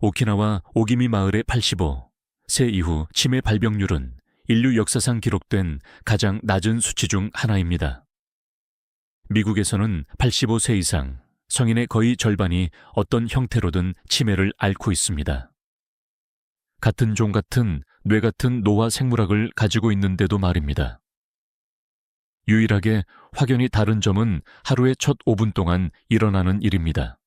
오키나와 오기미 마을의 85세 이후 치매 발병률은 인류 역사상 기록된 가장 낮은 수치 중 하나입니다. 미국에서는 85세 이상 성인의 거의 절반이 어떤 형태로든 치매를 앓고 있습니다. 같은 종 같은 뇌 같은 노화 생물학을 가지고 있는데도 말입니다. 유일하게 확연히 다른 점은 하루의 첫 5분 동안 일어나는 일입니다.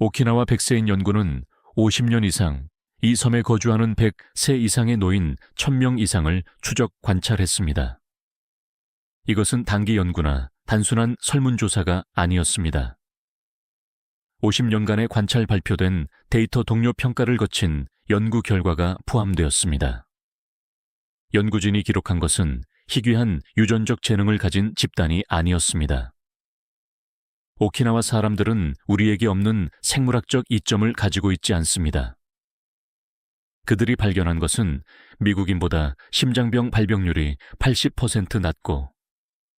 오키나와 백세인 연구는 50년 이상 이 섬에 거주하는 100세 이상의 노인 1000명 이상을 추적 관찰했습니다. 이것은 단기 연구나 단순한 설문조사가 아니었습니다. 50년간의 관찰 발표된 데이터 동료 평가를 거친 연구 결과가 포함되었습니다. 연구진이 기록한 것은 희귀한 유전적 재능을 가진 집단이 아니었습니다. 오키나와 사람들은 우리에게 없는 생물학적 이점을 가지고 있지 않습니다. 그들이 발견한 것은 미국인보다 심장병 발병률이 80% 낮고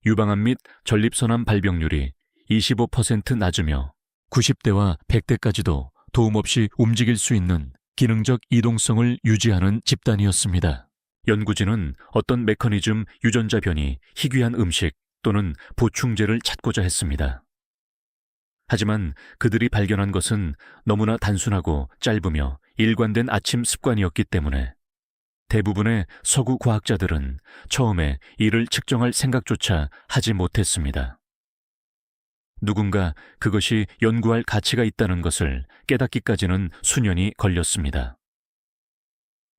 유방암 및 전립선암 발병률이 25% 낮으며 90대와 100대까지도 도움 없이 움직일 수 있는 기능적 이동성을 유지하는 집단이었습니다. 연구진은 어떤 메커니즘 유전자 변이, 희귀한 음식 또는 보충제를 찾고자 했습니다. 하지만 그들이 발견한 것은 너무나 단순하고 짧으며 일관된 아침 습관이었기 때문에 대부분의 서구 과학자들은 처음에 이를 측정할 생각조차 하지 못했습니다. 누군가 그것이 연구할 가치가 있다는 것을 깨닫기까지는 수년이 걸렸습니다.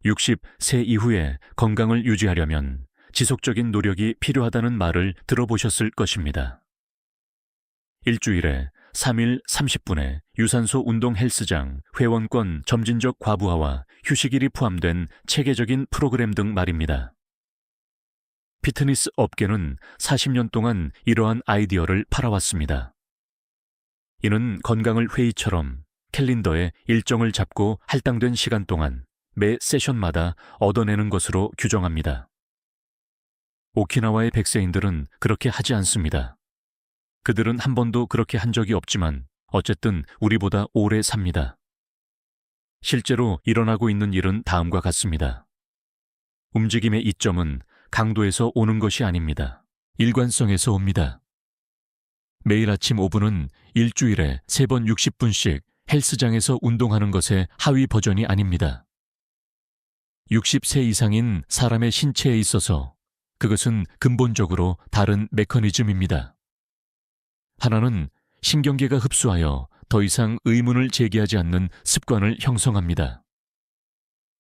60세 이후에 건강을 유지하려면 지속적인 노력이 필요하다는 말을 들어보셨을 것입니다. 일주일에 3일 30분의 유산소 운동 헬스장, 회원권, 점진적 과부하와 휴식일이 포함된 체계적인 프로그램 등 말입니다. 피트니스 업계는 40년 동안 이러한 아이디어를 팔아왔습니다. 이는 건강을 회의처럼 캘린더에 일정을 잡고 할당된 시간 동안 매 세션마다 얻어내는 것으로 규정합니다. 오키나와의 백세인들은 그렇게 하지 않습니다. 그들은 한 번도 그렇게 한 적이 없지만 어쨌든 우리보다 오래 삽니다. 실제로 일어나고 있는 일은 다음과 같습니다. 움직임의 이점은 강도에서 오는 것이 아닙니다. 일관성에서 옵니다. 매일 아침 5분은 일주일에 3번 60분씩 헬스장에서 운동하는 것의 하위 버전이 아닙니다. 60세 이상인 사람의 신체에 있어서 그것은 근본적으로 다른 메커니즘입니다. 하나는 신경계가 흡수하여 더 이상 의문을 제기하지 않는 습관을 형성합니다.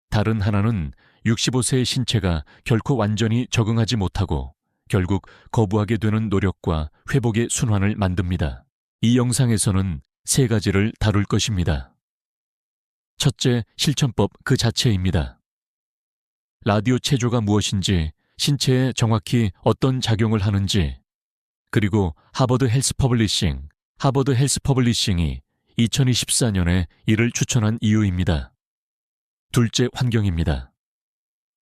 다른 하나는 65세의 신체가 결코 완전히 적응하지 못하고 결국 거부하게 되는 노력과 회복의 순환을 만듭니다. 이 영상에서는 3가지를 다룰 것입니다. 첫째, 실천법 그 자체입니다. 라디오 체조가 무엇인지, 신체에 정확히 어떤 작용을 하는지, 그리고 하버드 헬스 퍼블리싱이 2024년에 이를 추천한 이유입니다. 둘째, 환경입니다.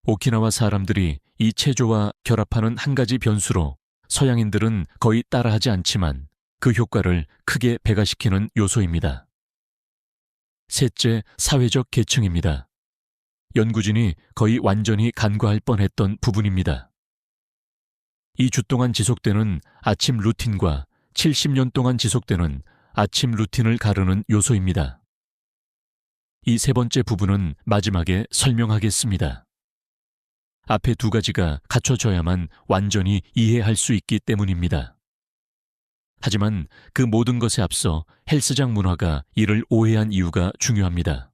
오키나와 사람들이 이 체조와 결합하는 한 가지 변수로 서양인들은 거의 따라하지 않지만 그 효과를 크게 배가시키는 요소입니다. 셋째, 사회적 계층입니다. 연구진이 거의 완전히 간과할 뻔했던 부분입니다. 2주 동안 지속되는 아침 루틴과 70년 동안 지속되는 아침 루틴을 가르는 요소입니다. 이 3번째 부분은 마지막에 설명하겠습니다. 앞에 2가지가 갖춰져야만 완전히 이해할 수 있기 때문입니다. 하지만 그 모든 것에 앞서 헬스장 문화가 이를 오해한 이유가 중요합니다.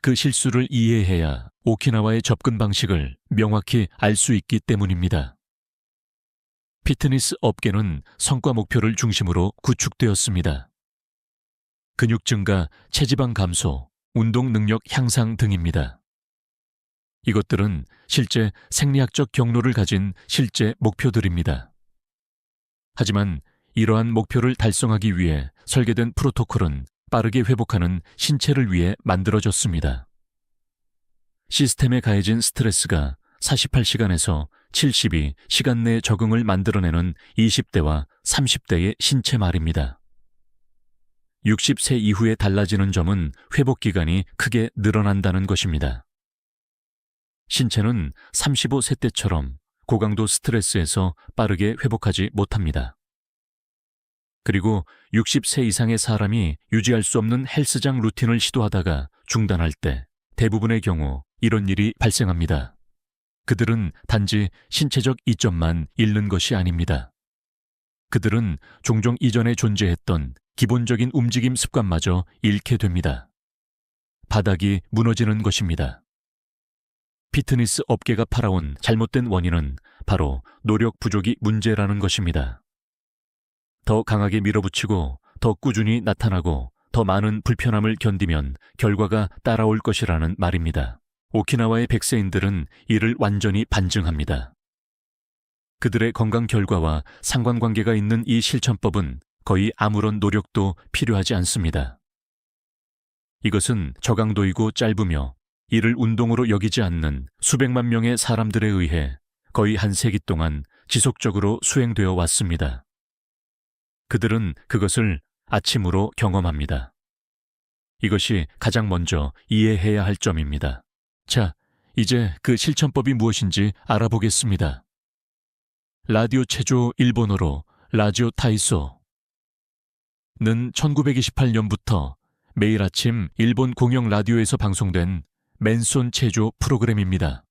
그 실수를 이해해야 오키나와의 접근 방식을 명확히 알 수 있기 때문입니다. 피트니스 업계는 성과 목표를 중심으로 구축되었습니다. 근육 증가, 체지방 감소, 운동 능력 향상 등입니다. 이것들은 실제 생리학적 경로를 가진 실제 목표들입니다. 하지만 이러한 목표를 달성하기 위해 설계된 프로토콜은 빠르게 회복하는 신체를 위해 만들어졌습니다. 시스템에 가해진 스트레스가 48시간에서 72시간 내 적응을 만들어내는 20대와 30대의 신체 말입니다. 60세 이후에 달라지는 점은 회복 기간이 크게 늘어난다는 것입니다. 신체는 35세 때처럼 고강도 스트레스에서 빠르게 회복하지 못합니다. 그리고 60세 이상의 사람이 유지할 수 없는 헬스장 루틴을 시도하다가 중단할 때 대부분의 경우 이런 일이 발생합니다. 그들은 단지 신체적 이점만 잃는 것이 아닙니다. 그들은 종종 이전에 존재했던 기본적인 움직임 습관마저 잃게 됩니다. 바닥이 무너지는 것입니다. 피트니스 업계가 팔아온 잘못된 원인은 바로 노력 부족이 문제라는 것입니다. 더 강하게 밀어붙이고 더 꾸준히 나타나고 더 많은 불편함을 견디면 결과가 따라올 것이라는 말입니다. 오키나와의 백세인들은 이를 완전히 반증합니다. 그들의 건강 결과와 상관관계가 있는 이 실천법은 거의 아무런 노력도 필요하지 않습니다. 이것은 저강도이고 짧으며 이를 운동으로 여기지 않는 수백만 명의 사람들에 의해 거의 한 세기 동안 지속적으로 수행되어 왔습니다. 그들은 그것을 아침으로 경험합니다. 이것이 가장 먼저 이해해야 할 점입니다. 자, 이제 그 실천법이 무엇인지 알아보겠습니다. 라디오 체조 일본어로 라지오 타이소는 1928년부터 매일 아침 일본 공영 라디오에서 방송된 맨손 체조 프로그램입니다.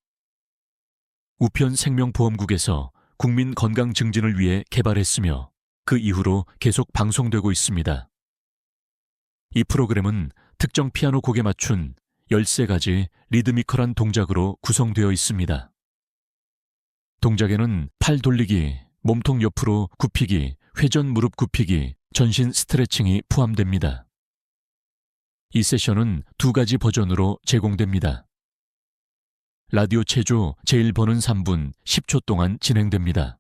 우편 생명보험국에서 국민 건강 증진을 위해 개발했으며 그 이후로 계속 방송되고 있습니다. 이 프로그램은 특정 피아노 곡에 맞춘 13가지 리드미컬한 동작으로 구성되어 있습니다. 동작에는 팔 돌리기, 몸통 옆으로 굽히기, 회전 무릎 굽히기, 전신 스트레칭이 포함됩니다. 이 세션은 2가지 버전으로 제공됩니다. 라디오 체조 제1번은 3분 10초 동안 진행됩니다.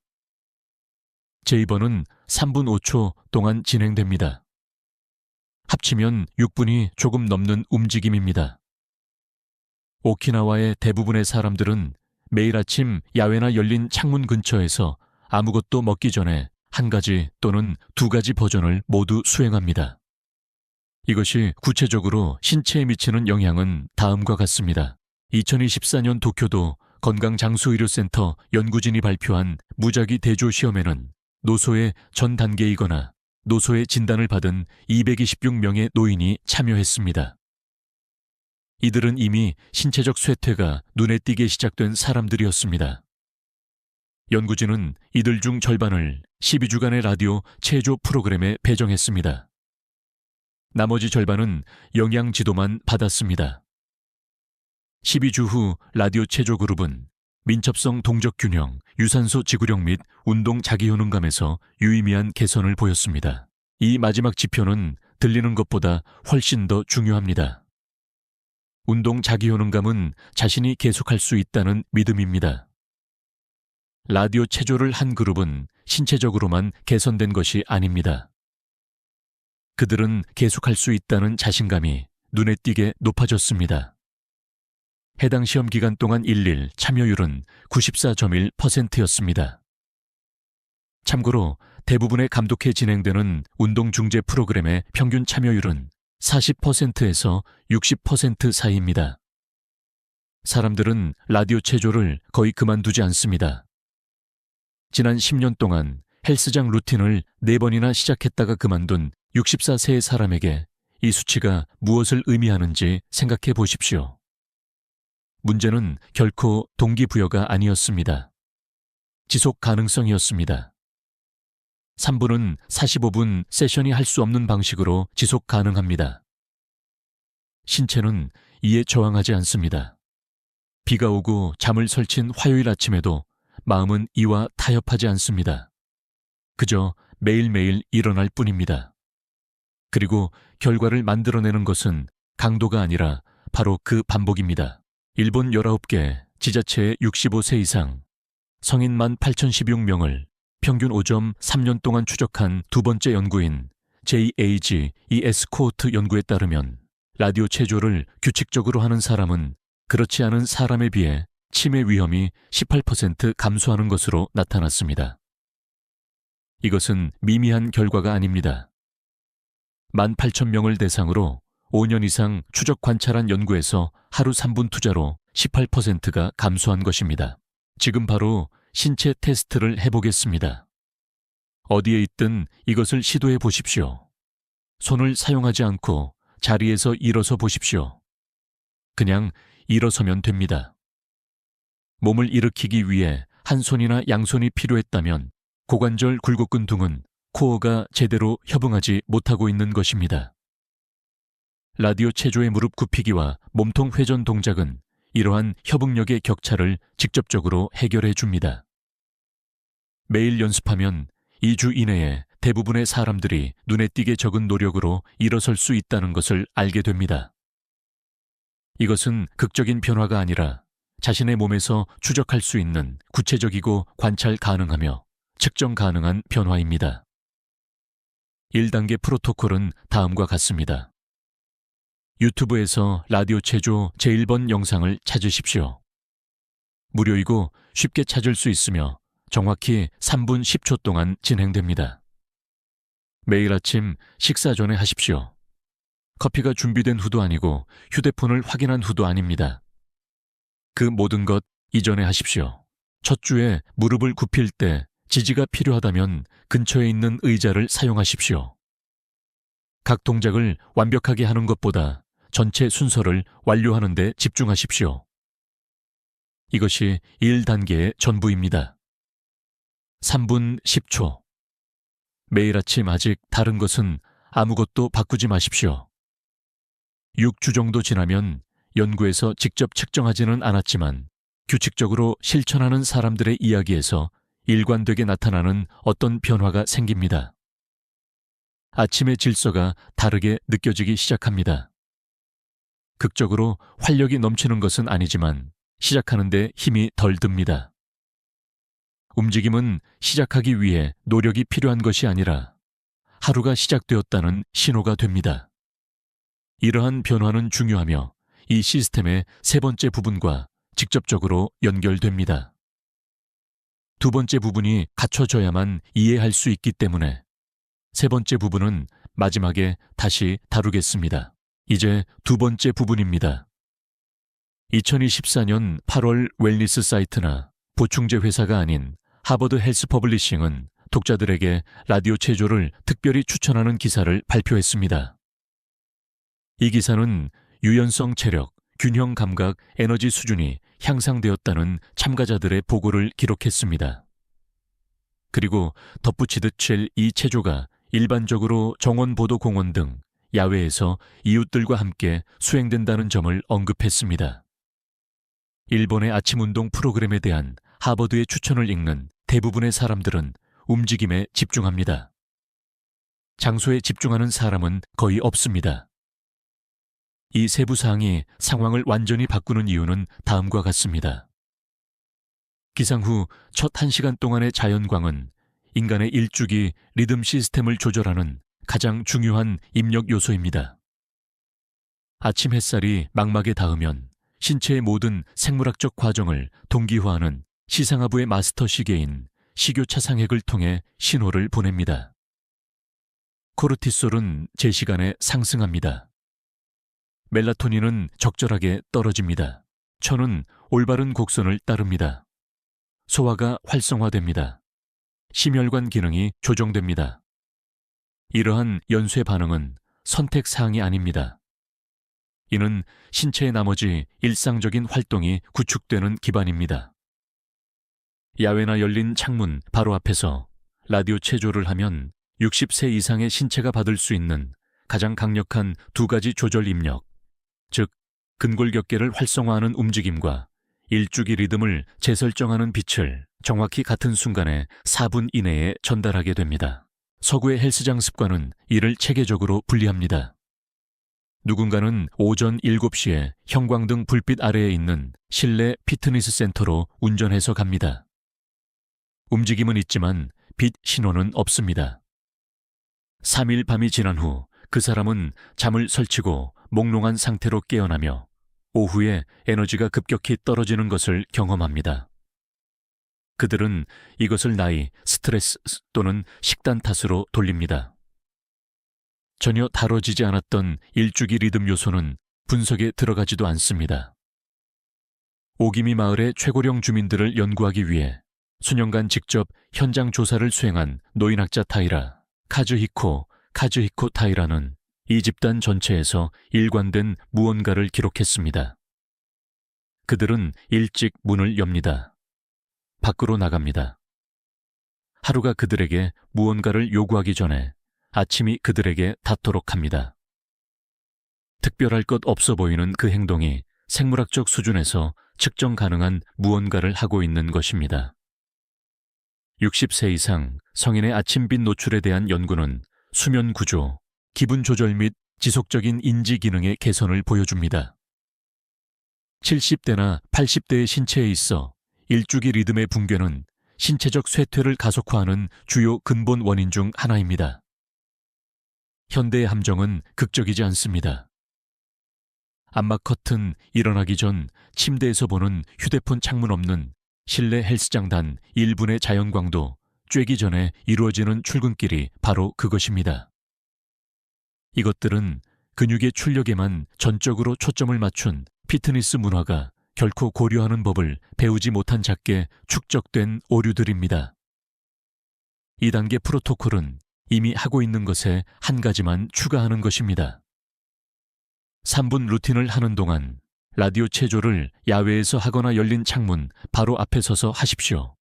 제2번은 3분 5초 동안 진행됩니다. 합치면 6분이 조금 넘는 움직임입니다. 오키나와의 대부분의 사람들은 매일 아침 야외나 열린 창문 근처에서 아무것도 먹기 전에 1가지 또는 2가지 버전을 모두 수행합니다. 이것이 구체적으로 신체에 미치는 영향은 다음과 같습니다. 2024년 도쿄도 건강장수의료센터 연구진이 발표한 무작위 대조 시험에는 노소의 전 단계이거나 노소의 진단을 받은 226명의 노인이 참여했습니다. 이들은 이미 신체적 쇠퇴가 눈에 띄게 시작된 사람들이었습니다. 연구진은 이들 중 절반을 12주간의 라디오 체조 프로그램에 배정했습니다. 나머지 절반은 영양 지도만 받았습니다. 12주 후 라디오 체조 그룹은 민첩성 동적 균형, 유산소 지구력 및 운동 자기효능감에서 유의미한 개선을 보였습니다. 이 마지막 지표는 들리는 것보다 훨씬 더 중요합니다. 운동 자기효능감은 자신이 계속할 수 있다는 믿음입니다. 라디오 체조를 한 그룹은 신체적으로만 개선된 것이 아닙니다. 그들은 계속할 수 있다는 자신감이 눈에 띄게 높아졌습니다. 해당 시험 기간 동안 일일 참여율은 94.1%였습니다. 참고로 대부분의 감독해 진행되는 운동 중재 프로그램의 평균 참여율은 40%에서 60% 사이입니다. 사람들은 라디오 체조를 거의 그만두지 않습니다. 지난 10년 동안 헬스장 루틴을 4번이나 시작했다가 그만둔 64세의 사람에게 이 수치가 무엇을 의미하는지 생각해 보십시오. 문제는 결코 동기부여가 아니었습니다. 지속 가능성이었습니다. 3분은 45분 세션이 할 수 없는 방식으로 지속 가능합니다. 신체는 이에 저항하지 않습니다. 비가 오고 잠을 설친 화요일 아침에도 마음은 이와 타협하지 않습니다. 그저 매일매일 일어날 뿐입니다. 그리고 결과를 만들어내는 것은 강도가 아니라 바로 그 반복입니다. 일본 19개 지자체의 65세 이상 성인 18,016명을 평균 5점 3년 동안 추적한 두 번째 연구인 JAG ES-코호트 연구에 따르면 라디오 체조를 규칙적으로 하는 사람은 그렇지 않은 사람에 비해 치매 위험이 18% 감소하는 것으로 나타났습니다. 이것은 미미한 결과가 아닙니다. 18,000명을 대상으로 5년 이상 추적 관찰한 연구에서 하루 3분 투자로 18%가 감소한 것입니다. 지금 바로 신체 테스트를 해보겠습니다. 어디에 있든 이것을 시도해 보십시오. 손을 사용하지 않고 자리에서 일어서 보십시오. 그냥 일어서면 됩니다. 몸을 일으키기 위해 한 손이나 양손이 필요했다면 고관절 굴곡근 등은 코어가 제대로 협응하지 못하고 있는 것입니다. 라디오 체조의 무릎 굽히기와 몸통 회전 동작은 이러한 협응력의 격차를 직접적으로 해결해 줍니다. 매일 연습하면 2주 이내에 대부분의 사람들이 눈에 띄게 적은 노력으로 일어설 수 있다는 것을 알게 됩니다. 이것은 극적인 변화가 아니라 자신의 몸에서 추적할 수 있는 구체적이고 관찰 가능하며 측정 가능한 변화입니다. 1단계 프로토콜은 다음과 같습니다. 유튜브에서 라디오 체조 제1번 영상을 찾으십시오. 무료이고 쉽게 찾을 수 있으며 정확히 3분 10초 동안 진행됩니다. 매일 아침 식사 전에 하십시오. 커피가 준비된 후도 아니고 휴대폰을 확인한 후도 아닙니다. 그 모든 것 이전에 하십시오. 첫 주에 무릎을 굽힐 때 지지가 필요하다면 근처에 있는 의자를 사용하십시오. 각 동작을 완벽하게 하는 것보다 전체 순서를 완료하는 데 집중하십시오. 이것이 1단계의 전부입니다. 3분 10초. 매일 아침 아직 다른 것은 아무것도 바꾸지 마십시오. 6주 정도 지나면 연구에서 직접 측정하지는 않았지만 규칙적으로 실천하는 사람들의 이야기에서 일관되게 나타나는 어떤 변화가 생깁니다. 아침의 질서가 다르게 느껴지기 시작합니다. 극적으로 활력이 넘치는 것은 아니지만 시작하는데 힘이 덜 듭니다. 움직임은 시작하기 위해 노력이 필요한 것이 아니라 하루가 시작되었다는 신호가 됩니다. 이러한 변화는 중요하며 이 시스템의 세 번째 부분과 직접적으로 연결됩니다. 두 번째 부분이 갖춰져야만 이해할 수 있기 때문에 세 번째 부분은 마지막에 다시 다루겠습니다. 이제 두 번째 부분입니다. 2024년 8월 웰니스 사이트나 보충제 회사가 아닌 하버드 헬스 퍼블리싱은 독자들에게 라디오 체조를 특별히 추천하는 기사를 발표했습니다. 이 기사는 유연성 체력, 균형 감각, 에너지 수준이 향상되었다는 참가자들의 보고를 기록했습니다. 그리고 덧붙이듯 칠 이 체조가 일반적으로 정원보도공원 등 야외에서 이웃들과 함께 수행된다는 점을 언급했습니다. 일본의 아침 운동 프로그램에 대한 하버드의 추천을 읽는 대부분의 사람들은 움직임에 집중합니다. 장소에 집중하는 사람은 거의 없습니다. 이 세부 사항이 상황을 완전히 바꾸는 이유는 다음과 같습니다. 기상 후 첫 1시간 동안의 자연광은 인간의 일주기 리듬 시스템을 조절하는 가장 중요한 입력 요소입니다. 아침 햇살이 망막에 닿으면 신체의 모든 생물학적 과정을 동기화하는 시상하부의 마스터 시계인 식욕차상핵을 통해 신호를 보냅니다. 코르티솔은 제 시간에 상승합니다. 멜라토닌은 적절하게 떨어집니다. 천은 올바른 곡선을 따릅니다. 소화가 활성화됩니다. 심혈관 기능이 조정됩니다. 이러한 연쇄 반응은 선택 사항이 아닙니다. 이는 신체의 나머지 일상적인 활동이 구축되는 기반입니다. 야외나 열린 창문 바로 앞에서 라디오 체조를 하면 60세 이상의 신체가 받을 수 있는 가장 강력한 두 가지 조절 입력, 즉 근골격계를 활성화하는 움직임과 일주기 리듬을 재설정하는 빛을 정확히 같은 순간에 4분 이내에 전달하게 됩니다. 서구의 헬스장 습관은 이를 체계적으로 분리합니다. 누군가는 오전 7시에 형광등 불빛 아래에 있는 실내 피트니스 센터로 운전해서 갑니다. 움직임은 있지만 빛 신호는 없습니다. 3일 밤이 지난 후 그 사람은 잠을 설치고 몽롱한 상태로 깨어나며 오후에 에너지가 급격히 떨어지는 것을 경험합니다. 그들은 이것을 나이, 스트레스 또는 식단 탓으로 돌립니다. 전혀 다뤄지지 않았던 일주기 리듬 요소는 분석에 들어가지도 않습니다. 오기미 마을의 최고령 주민들을 연구하기 위해 수년간 직접 현장 조사를 수행한 노인학자 타이라, 카즈히코 타이라는 이 집단 전체에서 일관된 무언가를 기록했습니다. 그들은 일찍 문을 엽니다. 밖으로 나갑니다. 하루가 그들에게 무언가를 요구하기 전에 아침이 그들에게 닿도록 합니다. 특별할 것 없어 보이는 그 행동이 생물학적 수준에서 측정 가능한 무언가를 하고 있는 것입니다. 60세 이상 성인의 아침빛 노출에 대한 연구는 수면 구조, 기분 조절 및 지속적인 인지 기능의 개선을 보여줍니다. 70대나 80대의 신체에 있어 일주기 리듬의 붕괴는 신체적 쇠퇴를 가속화하는 주요 근본 원인 중 하나입니다. 현대의 함정은 극적이지 않습니다. 암막 커튼 일어나기 전 침대에서 보는 휴대폰 창문 없는 실내 헬스장 단 1분의 자연광도 쬐기 전에 이루어지는 출근길이 바로 그것입니다. 이것들은 근육의 출력에만 전적으로 초점을 맞춘 피트니스 문화가 결코 고려하는 법을 배우지 못한 작게 축적된 오류들입니다. 2단계 프로토콜은 이미 하고 있는 것에 한 가지만 추가하는 것입니다. 3분 루틴을 하는 동안 라디오 체조를 야외에서 하거나 열린 창문 바로 앞에 서서 하십시오.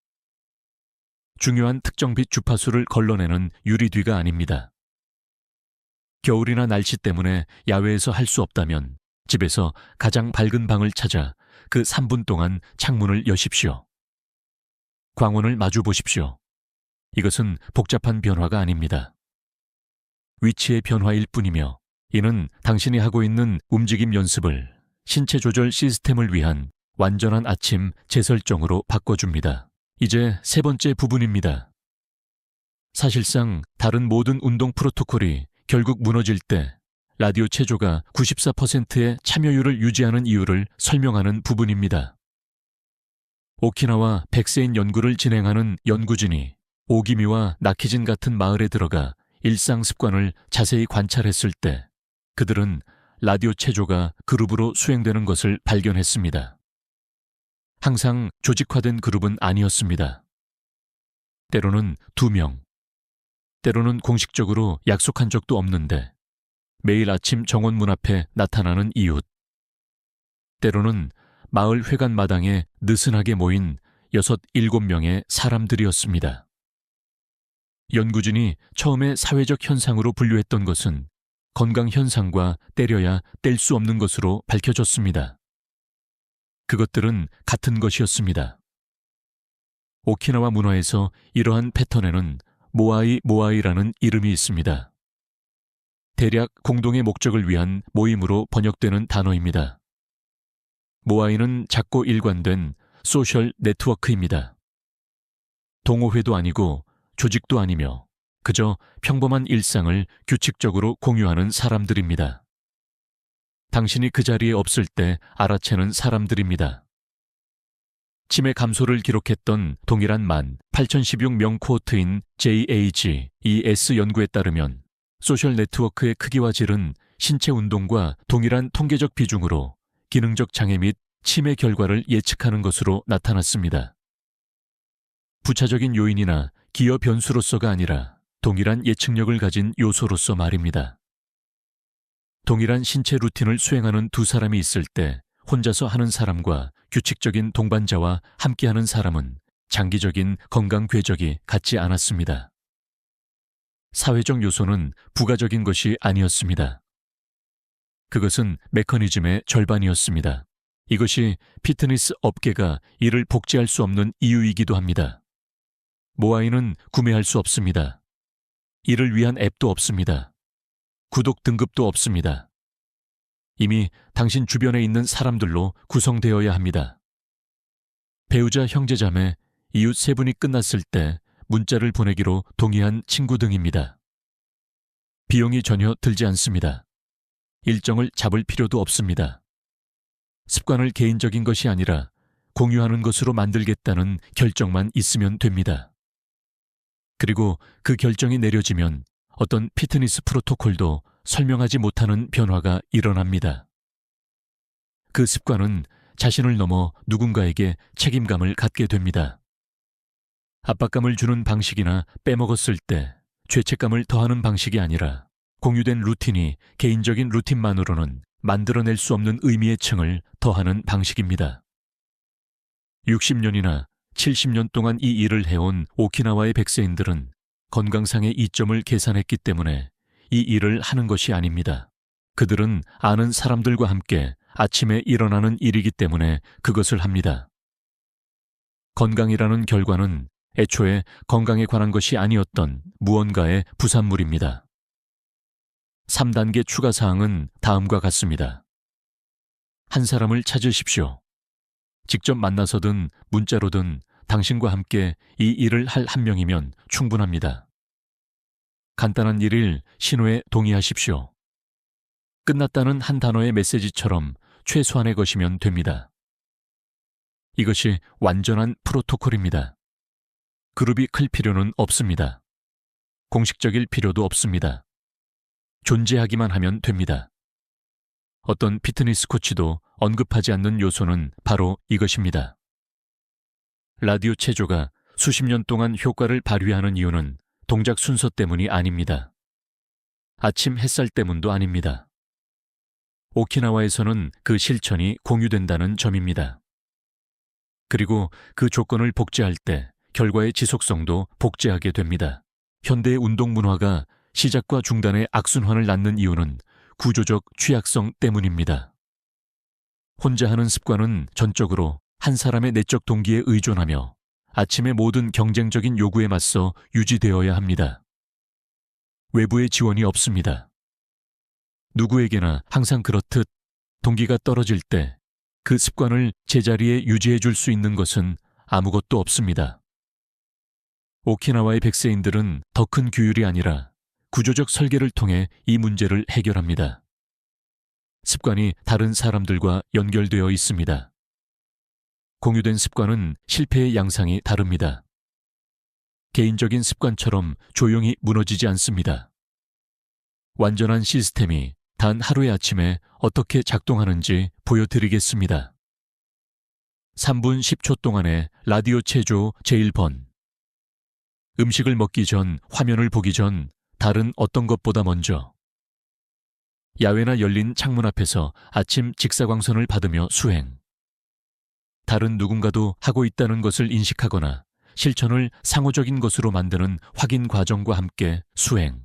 중요한 특정빛 주파수를 걸러내는 유리뒤가 아닙니다. 겨울이나 날씨 때문에 야외에서 할 수 없다면 집에서 가장 밝은 방을 찾아 그 3분 동안 창문을 여십시오. 광원을 마주 보십시오. 이것은 복잡한 변화가 아닙니다. 위치의 변화일 뿐이며 이는 당신이 하고 있는 움직임 연습을 신체 조절 시스템을 위한 완전한 아침 재설정으로 바꿔줍니다. 이제 세 번째 부분입니다. 사실상 다른 모든 운동 프로토콜이 결국 무너질 때 라디오 체조가 94%의 참여율을 유지하는 이유를 설명하는 부분입니다. 오키나와 백세인 연구를 진행하는 연구진이 오기미와 나키진 같은 마을에 들어가 일상 습관을 자세히 관찰했을 때 그들은 라디오 체조가 그룹으로 수행되는 것을 발견했습니다. 항상 조직화된 그룹은 아니었습니다. 때로는 2명, 때로는 공식적으로 약속한 적도 없는데 매일 아침 정원 문 앞에 나타나는 이웃, 때로는 마을 회관 마당에 느슨하게 모인 6, 7명의 사람들이었습니다. 연구진이 처음에 사회적 현상으로 분류했던 것은 건강 현상과 때려야 뗄 수 없는 것으로 밝혀졌습니다. 그것들은 같은 것이었습니다. 오키나와 문화에서 이러한 패턴에는 모아이라는 이름이 있습니다. 대략 공동의 목적을 위한 모임으로 번역되는 단어입니다. 모아이는 작고 일관된 소셜 네트워크입니다. 동호회도 아니고 조직도 아니며 그저 평범한 일상을 규칙적으로 공유하는 사람들입니다. 당신이 그 자리에 없을 때 알아채는 사람들입니다. 치매 감소를 기록했던 동일한 18,016명 코호트인 JAG-ES 연구에 따르면 소셜 네트워크의 크기와 질은 신체 운동과 동일한 통계적 비중으로 기능적 장애 및 치매 결과를 예측하는 것으로 나타났습니다. 부차적인 요인이나 기여 변수로서가 아니라 동일한 예측력을 가진 요소로서 말입니다. 동일한 신체 루틴을 수행하는 두 사람이 있을 때 혼자서 하는 사람과 규칙적인 동반자와 함께하는 사람은 장기적인 건강 궤적이 같지 않았습니다. 사회적 요소는 부가적인 것이 아니었습니다. 그것은 메커니즘의 절반이었습니다. 이것이 피트니스 업계가 이를 복제할 수 없는 이유이기도 합니다. 모아이는 구매할 수 없습니다. 이를 위한 앱도 없습니다. 구독 등급도 없습니다. 이미 당신 주변에 있는 사람들로 구성되어야 합니다. 배우자, 형제자매, 이웃 세 분이 끝났을 때 문자를 보내기로 동의한 친구 등입니다. 비용이 전혀 들지 않습니다. 일정을 잡을 필요도 없습니다. 습관을 개인적인 것이 아니라 공유하는 것으로 만들겠다는 결정만 있으면 됩니다. 그리고 그 결정이 내려지면 어떤 피트니스 프로토콜도 설명하지 못하는 변화가 일어납니다. 그 습관은 자신을 넘어 누군가에게 책임감을 갖게 됩니다. 압박감을 주는 방식이나 빼먹었을 때 죄책감을 더하는 방식이 아니라 공유된 루틴이 개인적인 루틴만으로는 만들어낼 수 없는 의미의 층을 더하는 방식입니다. 60년이나 70년 동안 이 일을 해온 오키나와의 백세인들은 건강상의 이점을 계산했기 때문에 이 일을 하는 것이 아닙니다. 그들은 아는 사람들과 함께 아침에 일어나는 일이기 때문에 그것을 합니다. 건강이라는 결과는 애초에 건강에 관한 것이 아니었던 무언가의 부산물입니다. 3단계 추가 사항은 다음과 같습니다. 한 사람을 찾으십시오. 직접 만나서든 문자로든 당신과 함께 이 일을 할 한 명이면 충분합니다. 간단한 일일 신호에 동의하십시오. 끝났다는 한 단어의 메시지처럼 최소한의 것이면 됩니다. 이것이 완전한 프로토콜입니다. 그룹이 클 필요는 없습니다. 공식적일 필요도 없습니다. 존재하기만 하면 됩니다. 어떤 피트니스 코치도 언급하지 않는 요소는 바로 이것입니다. 라디오 체조가 수십 년 동안 효과를 발휘하는 이유는 동작 순서 때문이 아닙니다. 아침 햇살 때문도 아닙니다. 오키나와에서는 그 실천이 공유된다는 점입니다. 그리고 그 조건을 복제할 때 결과의 지속성도 복제하게 됩니다. 현대의 운동 문화가 시작과 중단의 악순환을 낳는 이유는 구조적 취약성 때문입니다. 혼자 하는 습관은 전적으로 한 사람의 내적 동기에 의존하며 아침의 모든 경쟁적인 요구에 맞서 유지되어야 합니다. 외부의 지원이 없습니다. 누구에게나 항상 그렇듯 동기가 떨어질 때 그 습관을 제자리에 유지해 줄 수 있는 것은 아무것도 없습니다. 오키나와의 백세인들은 더 큰 규율이 아니라 구조적 설계를 통해 이 문제를 해결합니다. 습관이 다른 사람들과 연결되어 있습니다. 공유된 습관은 실패의 양상이 다릅니다. 개인적인 습관처럼 조용히 무너지지 않습니다. 완전한 시스템이 단 하루의 아침에 어떻게 작동하는지 보여드리겠습니다. 3분 10초 동안의 라디오 체조 제1번. 음식을 먹기 전, 화면을 보기 전, 다른 어떤 것보다 먼저. 야외나 열린 창문 앞에서 아침 직사광선을 받으며 수행. 다른 누군가도 하고 있다는 것을 인식하거나 실천을 상호적인 것으로 만드는 확인 과정과 함께 수행.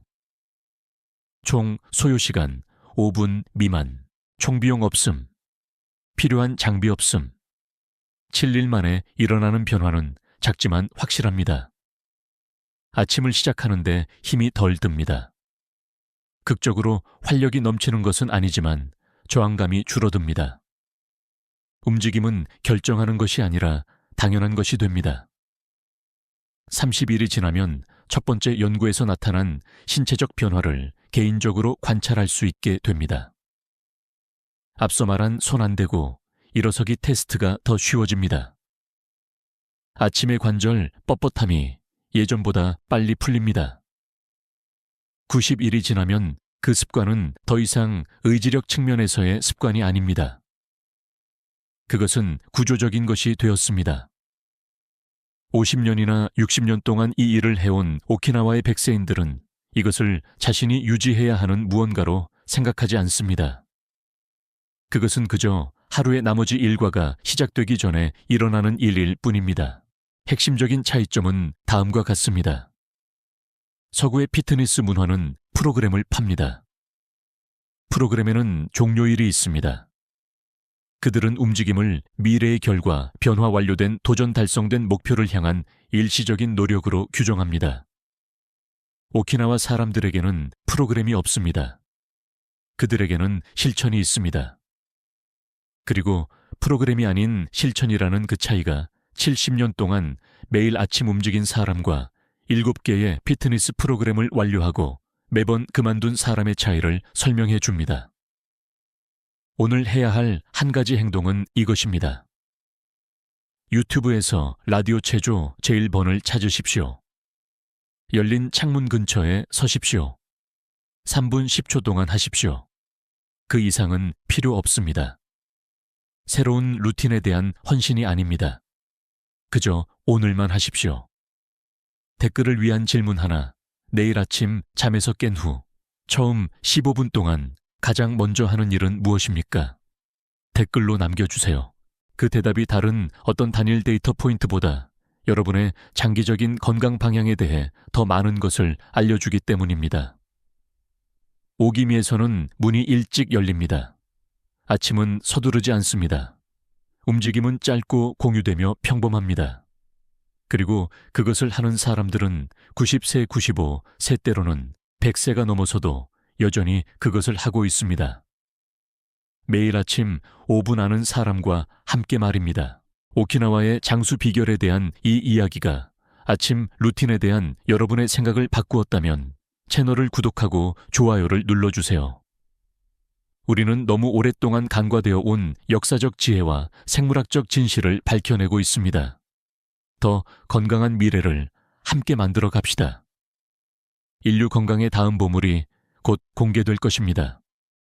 총 소요시간 5분 미만. 총비용 없음. 필요한 장비 없음. 7일 만에 일어나는 변화는 작지만 확실합니다. 아침을 시작하는데 힘이 덜 듭니다. 극적으로 활력이 넘치는 것은 아니지만 저항감이 줄어듭니다. 움직임은 결정하는 것이 아니라 당연한 것이 됩니다. 30일이 지나면 첫 번째 연구에서 나타난 신체적 변화를 개인적으로 관찰할 수 있게 됩니다. 앞서 말한 손 안 대고 일어서기 테스트가 더 쉬워집니다. 아침의 관절 뻣뻣함이 예전보다 빨리 풀립니다. 90일이 지나면 그 습관은 더 이상 의지력 측면에서의 습관이 아닙니다. 그것은 구조적인 것이 되었습니다. 50년이나 60년 동안 이 일을 해온 오키나와의 백세인들은 이것을 자신이 유지해야 하는 무언가로 생각하지 않습니다. 그것은 그저 하루의 나머지 일과가 시작되기 전에 일어나는 일일 뿐입니다. 핵심적인 차이점은 다음과 같습니다. 서구의 피트니스 문화는 프로그램을 팝니다. 프로그램에는 종료일이 있습니다. 그들은 움직임을 미래의 결과, 변화 완료된 도전 달성된 목표를 향한 일시적인 노력으로 규정합니다. 오키나와 사람들에게는 프로그램이 없습니다. 그들에게는 실천이 있습니다. 그리고 프로그램이 아닌 실천이라는 그 차이가 70년 동안 매일 아침 움직인 사람과 7개의 피트니스 프로그램을 완료하고 매번 그만둔 사람의 차이를 설명해 줍니다. 오늘 해야 할 한 가지 행동은 이것입니다. 유튜브에서 라디오 체조 제1번을 찾으십시오. 열린 창문 근처에 서십시오. 3분 10초 동안 하십시오. 그 이상은 필요 없습니다. 새로운 루틴에 대한 헌신이 아닙니다. 그저 오늘만 하십시오. 댓글을 위한 질문 하나. 내일 아침 잠에서 깬 후 처음 15분 동안 가장 먼저 하는 일은 무엇입니까? 댓글로 남겨주세요. 그 대답이 다른 어떤 단일 데이터 포인트보다 여러분의 장기적인 건강 방향에 대해 더 많은 것을 알려주기 때문입니다. 오기미에서는 문이 일찍 열립니다. 아침은 서두르지 않습니다. 움직임은 짧고 공유되며 평범합니다. 그리고 그것을 하는 사람들은 90세, 95, 세 때로는 100세가 넘어서도 여전히 그것을 하고 있습니다. 매일 아침 5분 하는 사람과 함께 말입니다. 오키나와의 장수 비결에 대한 이 이야기가 아침 루틴에 대한 여러분의 생각을 바꾸었다면 채널을 구독하고 좋아요를 눌러주세요. 우리는 너무 오랫동안 간과되어 온 역사적 지혜와 생물학적 진실을 밝혀내고 있습니다. 더 건강한 미래를 함께 만들어 갑시다. 인류 건강의 다음 보물이 곧 공개될 것입니다.